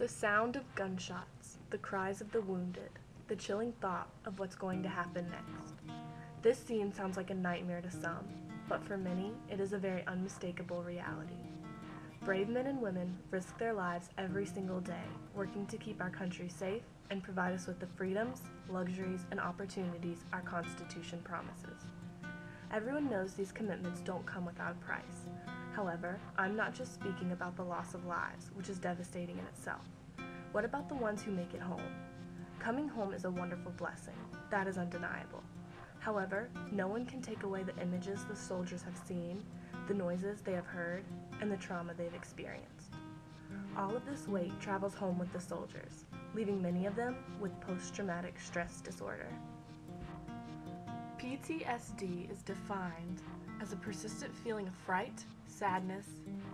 The sound of gunshots, the cries of the wounded, the chilling thought of what's going to happen next. This scene sounds like a nightmare to some, but for many, it is a very unmistakable reality. Brave men and women risk their lives every single day, working to keep our country safe and provide us with the freedoms, luxuries, and opportunities our Constitution promises. Everyone knows these commitments don't come without a price. However, I'm not just speaking about the loss of lives, which is devastating in itself. What about the ones who make it home? Coming home is a wonderful blessing. That is undeniable. However, no one can take away the images the soldiers have seen, the noises they have heard, and the trauma they've experienced. All of this weight travels home with the soldiers, leaving many of them with post-traumatic stress disorder. PTSD is defined as a persistent feeling of fright, sadness,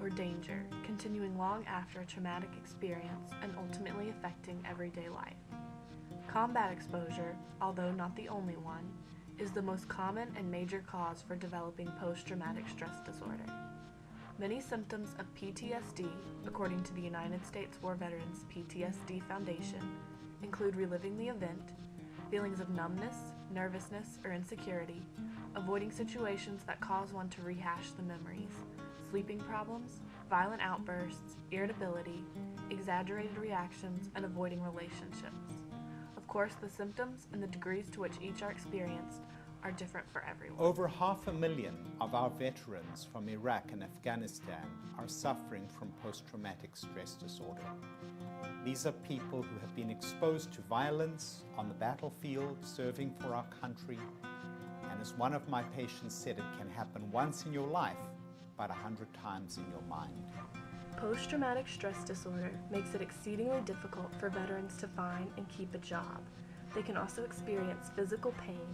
or danger, continuing long after a traumatic experience and ultimately affecting everyday life. Combat exposure, although not the only one, is the most common and major cause for developing post-traumatic stress disorder. Many symptoms of PTSD, according to the United States War Veterans PTSD Foundation, include reliving the event, feelings of numbness, nervousness, or insecurity, avoiding situations that cause one to rehash the memories, sleeping problems, violent outbursts, irritability, exaggerated reactions, and avoiding relationships. Of course, the symptoms and the degrees to which each are experienced are different for everyone. Over 500,000 of our veterans from Iraq and Afghanistan are suffering from post-traumatic stress disorder. These are people who have been exposed to violence on the battlefield, serving for our country, and as one of my patients said, it can happen once in your life, but 100 times in your mind. Post-traumatic stress disorder makes it exceedingly difficult for veterans to find and keep a job. They can also experience physical pain,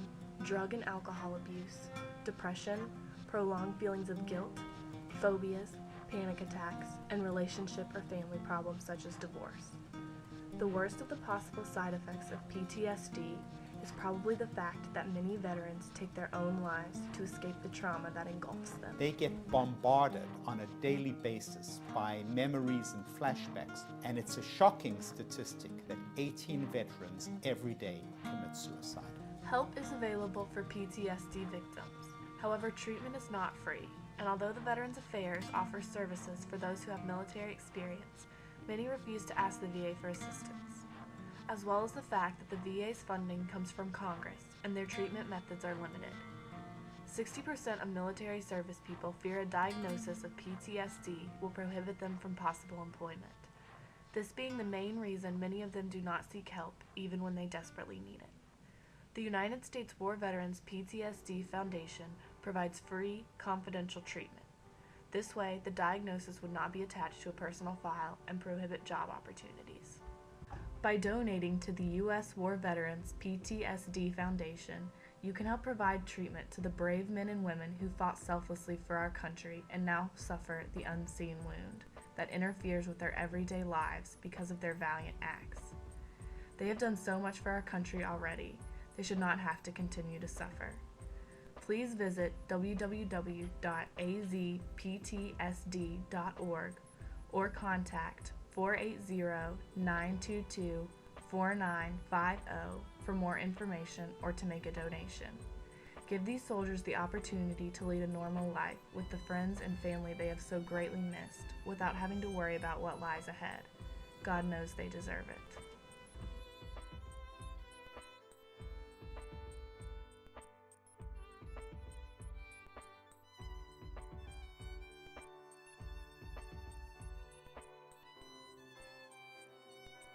drug and alcohol abuse, depression, prolonged feelings of guilt, phobias, panic attacks, and relationship or family problems such as divorce. The worst of the possible side effects of PTSD is probably the fact that many veterans take their own lives to escape the trauma that engulfs them. They get bombarded on a daily basis by memories and flashbacks, and it's a shocking statistic that 18 veterans every day commit suicide. Help is available for PTSD victims. However, treatment is not free, and although the Veterans Affairs offers services for those who have military experience, many refuse to ask the VA for assistance, as well as the fact that the VA's funding comes from Congress and their treatment methods are limited. 60% of military service people fear a diagnosis of PTSD will prohibit them from possible employment, this being the main reason many of them do not seek help even when they desperately need it. The United States War Veterans PTSD Foundation provides free, confidential treatment. This way, the diagnosis would not be attached to a personal file and prohibit job opportunities. By donating to the U.S. War Veterans PTSD Foundation, you can help provide treatment to the brave men and women who fought selflessly for our country and now suffer the unseen wound that interferes with their everyday lives because of their valiant acts. They have done so much for our country already. They should not have to continue to suffer. Please visit www.azptsd.org or contact 480-922-4950 for more information or to make a donation. Give these soldiers the opportunity to lead a normal life with the friends and family they have so greatly missed without having to worry about what lies ahead. God knows they deserve it.